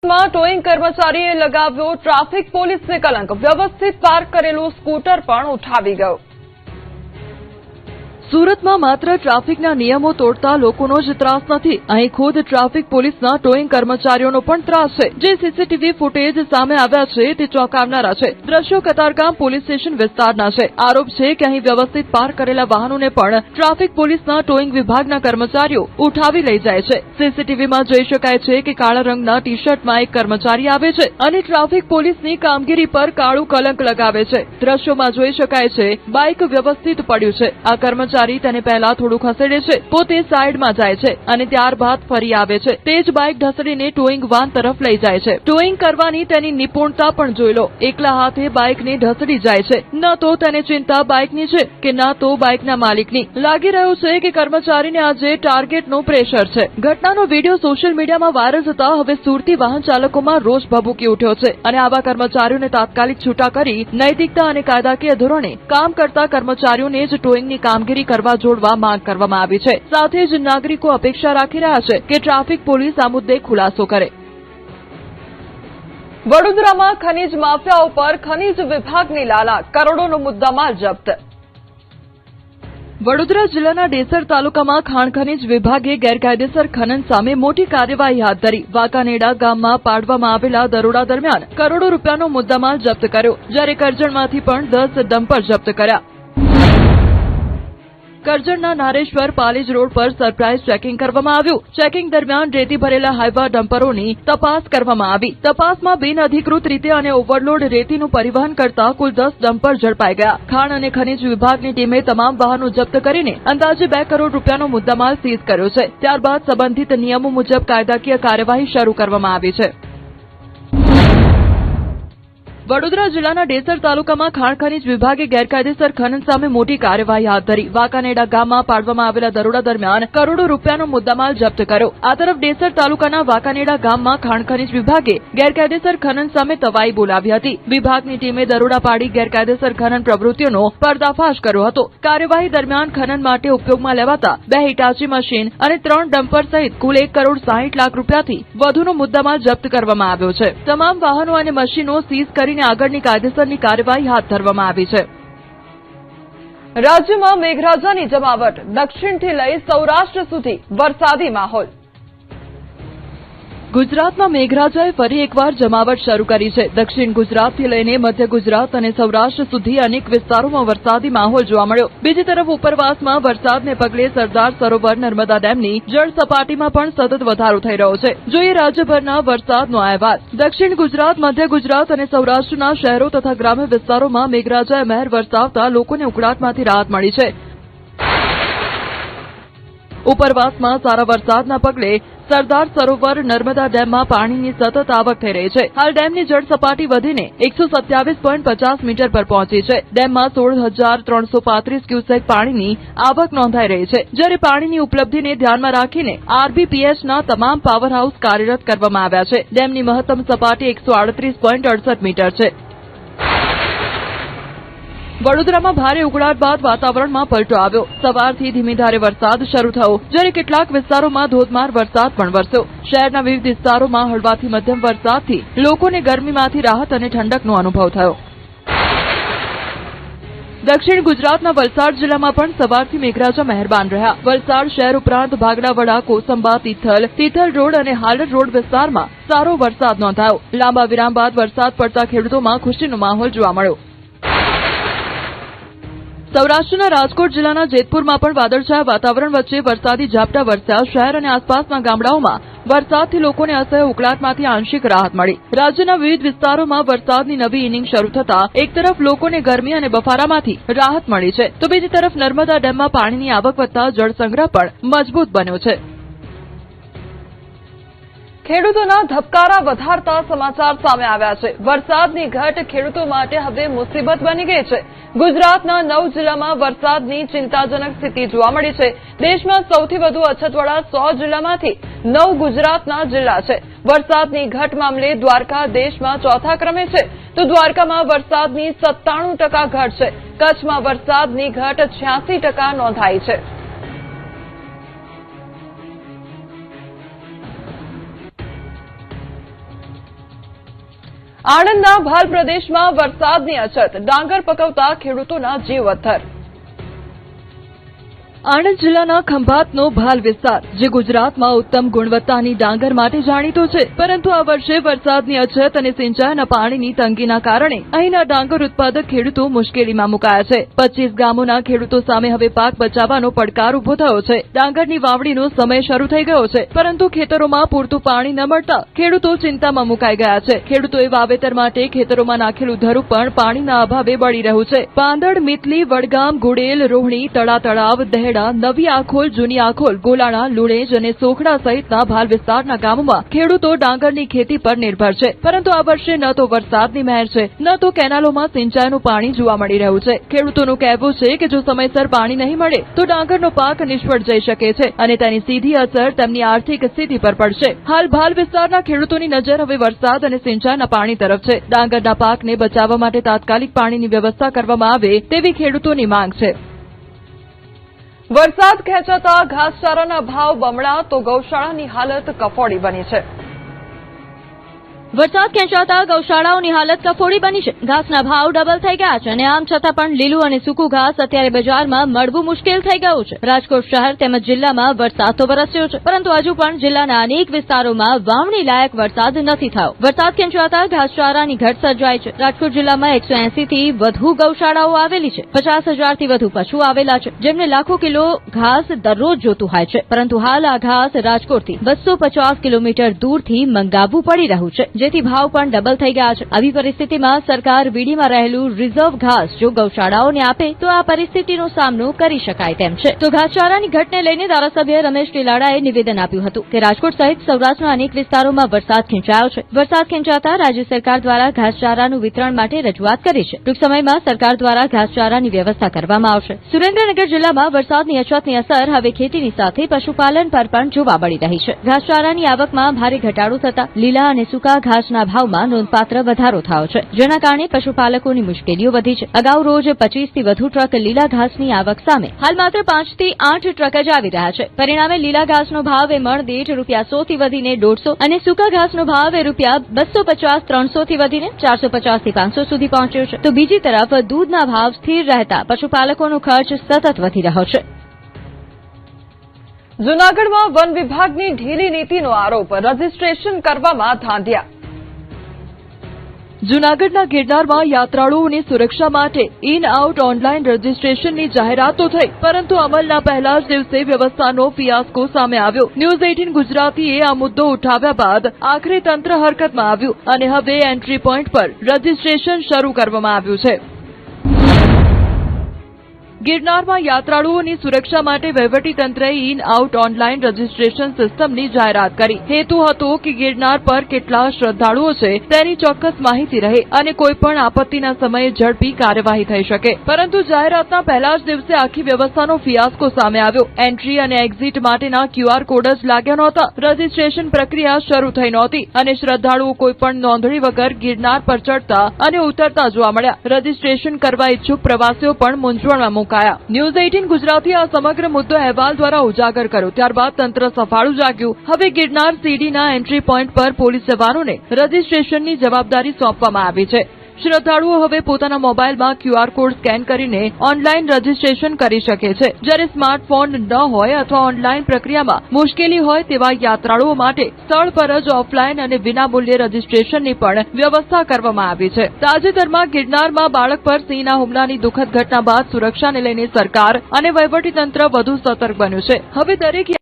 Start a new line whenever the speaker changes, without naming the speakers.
માં ટોઈંગ કર્મચારીએ લગાવ્યો ટ્રાફિક પોલીસને કલંક, વ્યવસ્થિત પાર્ક કરેલું સ્કૂટર પણ ઉઠાવી ગયો। સુરતમાં માત્ર ટ્રાફિકના નિયમો તોડતા લોકોનો જ ત્રાસ નથી, અહીં ખુદ ટ્રાફિક પોલીસના ટોઈંગ કર્મચારીઓનો પણ ત્રાસ છે। જે સીસીટીવી ફૂટેજ સામે આવ્યા છે તે ચોંકાવનારા છે। દ્રશ્યો કતારગામ પોલીસ સ્ટેશન વિસ્તારના છે। આરોપ છે કે અહીં વ્યવસ્થિત પાર્ક કરેલા વાહનોને પણ ટ્રાફિક પોલીસના ટોઈંગ વિભાગના કર્મચારીઓ ઉઠાવી લઈ જાય છે। સીસીટીવીમાં જોઈ શકાય છે કે કાળા રંગના ટી શર્ટમાં એક કર્મચારી આવે છે અને ટ્રાફિક પોલીસની કામગીરી પર કાળું કલંક લગાવે છે। દ્રશ્યોમાં જોઈ શકાય છે બાઇક વ્યવસ્થિત પડ્યું છે। આ કર્મચારી તેને પહેલા થોડું ખસેડે છે, પોતે સાઈડમાં જાય છે અને ત્યારબાદ ફરી આવે છે। તે જ બાઇક ઢસડીને ટોઈંગ વાન તરફ લઈ જાય છે। ટોઈંગ કરવાની તેની નિપુણતા પણ જોઈ લો, એકલા હાથે બાઇકને ઢસડી જાય છે। ન તો તેને ચિંતા બાઇકની છે કે ન તો બાઇકના માલિકની। લાગી રહ્યું છે કે કર્મચારીને આજે ટાર્ગેટનો પ્રેશર છે। ઘટનાનો વિડીયો સોશિયલ મીડિયામાં વાયરલ થતા હવે સુરતી વાહન ચાલકોમાં રોષ ભભૂકી ઉઠ્યો છે અને આવા કર્મચારીઓને તાત્કાલિક છૂટા કરી નૈતિકતા અને કાયદાકીય ધોરણે કામ કરતા કર્મચારીઓને જ ટોઈંગની કામગીરી કરવા જોડવા માંગ કરવામાં આવી છે। સાથે જ નાગરિકો અપેક્ષા રાખી રહ્યા છે કે ટ્રાફિક પોલીસ આ મુદ્દે ખુલાસો કરે। વડોદરામાં ખનીજ માફિયાઓ પર ખનીજ વિભાગની લાલા, કરોડોનો મુદ્દામાલ જપ્ત। વડોદરા જિલ્લાના ડેસર તાલુકામાં ખાણ ખનીજ વિભાગે ગેરકાયદેસર ખનન સામે મોટી કાર્યવાહી હાથ ધરી। વાંકાનેડા ગામમાં પાડવામાં આવેલા દરોડા દરમિયાન કરોડો રૂપિયાનો મુદ્દામાલ જપ્ત કર્યો, જ્યારે કરજણમાંથી પણ 10 ડમ્પર જપ્ત કર્યા। કરજણના નારેશ્વર પાલેજ રોડ પર સરપ્રાઇઝ ચેકિંગ કરવામાં આવ્યું। ચેકિંગ દરમિયાન રેતી ભરેલા હાઈવા ડમ્પરોની તપાસ કરવામાં આવી। તપાસમાં બિનઅધિકૃત રીતે અને ઓવરલોડ રેતીનું પરિવહન કરતા કુલ 10 ડમ્પર ઝડપાઈ ગયા। ખાણ અને ખનીજ વિભાગની ટીમે તમામ વાહનો જપ્ત કરીને અંદાજે 2 કરોડ રૂપિયાનો મુદ્દામાલ સીઝ કર્યો છે। ત્યારબાદ સંબંધિત નિયમો મુજબ કાયદાકીય કાર્યવાહી શરૂ કરવામાં આવી છે। વડોદરા જિલ્લાના ડેસર તાલુકામાં ખાણ ખનીજ વિભાગે ગેરકાયદેસર ખનન સામે મોટી કાર્યવાહી હાથ ધરી। વાંકાનેડા ગામમાં પાડવામાં આવેલા દરોડા દરમિયાન કરોડો રૂપિયાનો મુદ્દામાલ જપ્ત કર્યો। આ તરફ ડેસર તાલુકાના વાંકાનેડા ગામમાં ખાણ ખનીજ વિભાગે ગેરકાયદેસર ખનન સામે તવાઈ બોલાવી હતી। વિભાગની ટીમે દરોડા પાડી ગેરકાયદેસર ખનન પ્રવૃત્તિઓનો પર્દાફાશ કર્યો હતો। કાર્યવાહી દરમિયાન ખનન માટે ઉપયોગમાં લેવાતા 2 હિટાચી મશીન અને 3 ડમ્પર સહિત કુલ 1 કરોડ 60 લાખ રૂપિયાથી વધુનો મુદ્દામાલ જપ્ત કરવામાં આવ્યો છે। તમામ વાહનો અને મશીનો સીઝ કરીને આગળની કાયદેસરની કાર્યવાહી હાથ ધરવામાં આવી છે। રાજ્યમાં મેઘરાજાની જમાવટ, દક્ષિણથી લઈ સૌરાષ્ટ્ર સુધી વરસાદી માહોલ। ગુજરાતમાં મેઘરાજાએ ફરી એકવાર જમાવટ શરૂ કરી છે। દક્ષિણ ગુજરાતથી લઈને મધ્ય ગુજરાત અને સૌરાષ્ટ્ર સુધી અનેક વિસ્તારોમાં વરસાદી માહોલ જોવા મળ્યો। બીજી તરફ ઉપરવાસમાં વરસાદને પગલે સરદાર સરોવર નર્મદા ડેમની જળ સપાટીમાં પણ સતત વધારો થઈ રહ્યો છે। જોઈએ રાજ્યભરના વરસાદનો અહેવાલ। દક્ષિણ ગુજરાત, મધ્ય ગુજરાત અને સૌરાષ્ટ્રના શહેરો તથા ગ્રામ્ય વિસ્તારોમાં મેઘરાજાએ મહેર વરસાવતા લોકોને ઉકળાટમાંથી રાહત મળી છે। ઉપરવાસમાં સારા વરસાદના પગલે સરદાર સરોવર નર્મદા ડેમમાં પાણીની સતત આવક થઈ રહી છે। હાલ ડેમની જળ સપાટી વધીને 127.50 મીટર પર પહોંચી છે। ડેમમાં 16,335 ક્યુસેક પાણીની આવક નોંધાઈ રહી છે, જ્યારે પાણીની ઉપલબ્ધિને ધ્યાનમાં રાખીને આરબીપીએચના તમામ પાવર હાઉસ કાર્યરત કરવામાં આવ્યા છે। ડેમની મહત્તમ સપાટી 138.68 મીટર છે। વડોદરામાં ભારે ઉકળાટ બાદ વાતાવરણમાં પલટો આવ્યો। સવારથી ધીમી ધારે વરસાદ શરૂ થયો, જ્યારે કેટલાક વિસ્તારોમાં ધોધમાર વરસાદ પણ વરસ્યો। શહેરના વિવિધ વિસ્તારોમાં હળવાથી મધ્યમ વરસાદથી લોકોને ગરમીમાંથી રાહત અને ઠંડકનો અનુભવ થયો। દક્ષિણ ગુજરાતના વલસાડ જિલ્લામાં પણ સવારથી મેઘરાજા મહેરબાન રહ્યા। વલસાડ શહેર ઉપરાંત ભાગડાવડા, કોસંબા, તિથલ રોડ અને હાલર રોડ વિસ્તારમાં સારો વરસાદ નોંધાયો। લાંબા વિરામ બાદ વરસાદ પડતા ખેડૂતોમાં ખુશીનો માહોલ જોવા મળ્યો। સૌરાષ્ટ્રના રાજકોટ જિલ્લાના જેતપુરમાં પણ વાદળછાયા વાતાવરણ વચ્ચે વરસાદી ઝાપટા વરસ્યા। શહેર અને આસપાસના ગામડાઓમાં વરસાદથી લોકોને અસહ્ય ઉકળાટમાંથી આંશિક રાહત મળી। રાજ્યના વિવિધ વિસ્તારોમાં વરસાદની નવી ઇનિંગ શરૂ થતા એક તરફ લોકોને ગરમી અને બફારામાંથી રાહત મળી છે, તો બીજી તરફ નર્મદા ડેમમાં પાણીની આવક વધતા જળસંગ્રહ પણ મજબૂત બન્યો છે। ખેડૂતોના ધબકારા વધારતા સમાચાર સામે આવ્યા છે। વરસાદની ઘટ ખેડૂતો માટે હવે મુસીબત બની ગઈ છે। ગુજરાતના 9 જિલ્લામાં વરસાદની ચિંતાજનક સ્થિતિ જોવા મળી છે। દેશમાં સૌથી વધુ અછતવાળા 100 જિલ્લામાંથી 9 ગુજરાતના જિલ્લા છે। વરસાદની ઘટ મામલે દ્વારકા દેશમાં 4થા ક્રમે છે, તો દ્વારકામાં વરસાદની 97% ઘટ છે। કચ્છમાં વરસાદની ઘટ 86% નોંધાઈ છે। આણંદના ભાલ પ્રદેશમાં વરસાદની અછત, ડાંગર પકવતા ખેડૂતોના જીવ અદ્ધર. આણંદ જિલ્લાના ખંભાતનો ભાલ વિસ્તાર, જે ગુજરાતમાં ઉત્તમ ગુણવત્તાની ડાંગર માટે જાણીતો છે, પરંતુ આ વર્ષે વરસાદની અછત અને સિંચાઈના પાણીની તંગીના કારણે અહીંના ડાંગર ઉત્પાદક ખેડૂતો મુશ્કેલીમાં મુકાયા છે. 25 ગામોના ખેડૂતો સામે હવે પાક બચાવવાનો પડકાર ઉભો થયો છે. ડાંગરની વાવણીનો સમય શરૂ થઈ ગયો છે, પરંતુ ખેતરોમાં પૂરતું પાણી ન મળતા ખેડૂતો ચિંતામાં મુકાઈ ગયા છે. ખેડૂતોએ વાવેતર માટે ખેતરોમાં નાખેલું ધરું પણ પાણીના અભાવે બળી રહ્યું છે. પાંદડ, મીતલી, વડગામ, ગુડેલ, રોહણી, તળા તળાવ, નવી આખોલ, જૂની આખોલ, ગોલાણા, લુણેજ અને સોખડા સહિતના ભાલ વિસ્તારના ગામોમાં ખેડૂતો ડાંગરની ખેતી પર નિર્ભર છે, પરંતુ આ વર્ષે ન તો વરસાદની મહેર છે, ન તો કેનાલોમાં સિંચાઈનું પાણી જોવા મળી રહ્યું છે. ખેડૂતોનું કહેવું છે કે જો સમયસર પાણી નહીં મળે તો ડાંગરનો પાક નિષ્ફળ જઈ શકે છે અને તેની સીધી અસર તેમની આર્થિક સ્થિતિ પર પડશે. હાલ ભાલ વિસ્તારના ખેડૂતોની નજર હવે વરસાદ અને સિંચાઈના પાણી તરફ છે. ડાંગરના પાકને બચાવવા માટે તાત્કાલિક પાણીની વ્યવસ્થા કરવામાં આવે તેવી ખેડૂતોની માંગ છે. વરસાદ ખેંચાતા ઘાસચારાના ભાવ બમણા તો ગૌશાળાની હાલત કફોડી બની છે.
વરસાદ ખેંચાતા ગૌશાળાઓની હાલત કફોડી બની છે. ઘાસના ભાવ ડબલ થઈ ગયા છે અને આમ છતાં પણ લીલું અને સૂકું ઘાસ અત્યારે બજારમાં મળવું મુશ્કેલ થઈ ગયું છે. રાજકોટ શહેર તેમજ જિલ્લામાં વરસાદ તો વરસ્યો છે, પરંતુ હજુ પણ જિલ્લાના અનેક વિસ્તારોમાં વાવણી લાયક વરસાદ નથી થયો. વરસાદ ખેંચાતા ઘાસચારાની ઘટ સર્જાઈ છે. રાજકોટ જિલ્લામાં 180 થી વધુ ગૌશાળાઓ આવેલી છે. 50,000 થી વધુ પશુ આવેલા છે, જેમને લાખો કિલો ઘાસ દરરોજ જોતું હોય છે, પરંતુ હાલ આ ઘાસ રાજકોટથી 250 કિલોમીટર દૂરથી મંગાવવું પડી રહ્યું છે, જેથી ભાવ પણ ડબલ થઈ ગયા છે. આવી પરિસ્થિતિમાં સરકાર વીડીમાં રહેલું રિઝર્વ ઘાસ જો ગૌશાળાઓને આપે તો આ પરિસ્થિતિનો સામનો કરી શકાય તેમ છે. તો ઘાસચારાની ઘટને લઈને ધારાસભ્ય રમેશ ટીલાડાએ નિવેદન આપ્યું હતું કે રાજકોટ સહિત સૌરાષ્ટ્રના અનેક વિસ્તારોમાં વરસાદ ખેંચાયો છે. વરસાદ ખેંચાતા રાજ્ય સરકાર દ્વારા ઘાસચારાનું વિતરણ માટે રજૂઆત કરી છે. ટૂંક સમયમાં સરકાર દ્વારા ઘાસચારાની વ્યવસ્થા કરવામાં આવશે. સુરેન્દ્રનગર જિલ્લામાં વરસાદની અછતની અસર હવે ખેતીની સાથે પશુપાલન પર પણ જોવા મળી રહી છે. ઘાસચારાની આવકમાં ભારે ઘટાડો થતા લીલા અને સૂકા ઘાસના ભાવમાં નોંધપાત્ર વધારો થયો છે, જેના કારણે પશુપાલકોની મુશ્કેલીઓ વધી છે. અગાઉ રોજ 25 થી વધુ ટ્રક લીલા ઘાસની આવક સામે હાલ માત્ર 5 થી 8 ટ્રક જ આવી રહ્યા છે. પરિણામે લીલા ઘાસનો ભાવ મણ દીઠ ₹100 થી વધીને 150 અને સૂકા ઘાસનો ભાવ ₹250-300 થી વધીને 450 થી 500 સુધી પહોંચ્યો છે. તો બીજી તરફ દૂધના ભાવ સ્થિર રહેતા પશુપાલકોનો ખર્ચ સતત વધી રહ્યો છે.
જૂનાગઢમાં વન વિભાગની ઢીલી નીતિનો આરોપ, રજીસ્ટ્રેશન કરવામાં ધાંધ્યા. જૂનાગઢના ગિરનારમાં યાત્રાળુઓની સુરક્ષા માટે ઇન આઉટ ઓનલાઈન રજીસ્ટ્રેશનની જાહેરાતો થઈ, પરંતુ અમલના પહેલા જ દિવસે વ્યવસ્થાનો ફિયાસ્કો સામે આવ્યો. ન્યૂઝ 18 ગુજરાતીએ આ મુદ્દો ઉઠાવ્યા બાદ આખરે તંત્ર હરકતમાં આવ્યું અને હવે એન્ટ્રી પોઈન્ટ પર રજીસ્ટ્રેશન શરૂ કરવામાં આવ્યું છે. ગિરનારમાં યાત્રાળુઓની સુરક્ષા માટે વહીવટીતંત્રએ ઇન આઉટ ઓનલાઈન રજીસ્ટ્રેશન સિસ્ટમની જાહેરાત કરી. હેતુ હતો કે ગિરનાર પર કેટલા શ્રદ્ધાળુઓ છે તેની ચોક્કસ માહિતી રહે અને કોઈપણ આપત્તિના સમયે ઝડપી કાર્યવાહી થઈ શકે. પરંતુ જાહેરાતના પહેલા જ દિવસે આખી વ્યવસ્થાનો ફિયાસ્કો સામે આવ્યો. એન્ટ્રી અને એક્ઝિટ માટેના QR કોડ જ લાગ્યા નહોતા, રજીસ્ટ્રેશન પ્રક્રિયા શરૂ થઈ નહોતી અને શ્રદ્ધાળુઓ કોઈપણ નોંધણી વગર ગિરનાર પર ચડતા અને ઉતરતા જોવા મળ્યા. રજીસ્ટ્રેશન કરવા ઇચ્છુક પ્રવાસીઓ પણ મૂંઝવણમાં ન્યૂઝ 18 ગુજરાતી આ સમગ્ર મુદ્દો અહેવાલ દ્વારા ઉજાગર કર્યો. ત્યારબાદ તંત્ર સફાળું જાગ્યું. હવે ગિરનાર સીડીના એન્ટ્રી પોઈન્ટ પર પોલીસ જવાનોને રજીસ્ટ્રેશનની જવાબદારી સોંપવામાં આવી છે. શ્રદ્ધાળુઓ હવે પોતાના મોબાઈલમાં QR કોડ સ્કેન કરીને ઓનલાઈન રજીસ્ટ્રેશન કરી શકે છે. જ્યારે સ્માર્ટફોન ન હોય અથવા ઓનલાઈન પ્રક્રિયામાં મુશ્કેલી હોય તેવા યાત્રાળુઓ માટે સ્થળ પર જ ઓફલાઈન અને વિનામૂલ્યે રજીસ્ટ્રેશનની પણ વ્યવસ્થા કરવામાં આવી છે. તાજેતરમાં ગિરનારમાં બાળક પર સિંહના હુમલાની દુઃખદ ઘટના બાદ સુરક્ષાને લઈને સરકાર અને વહીવટીતંત્ર વધુ સતર્ક બન્યું છે. હવે દરેક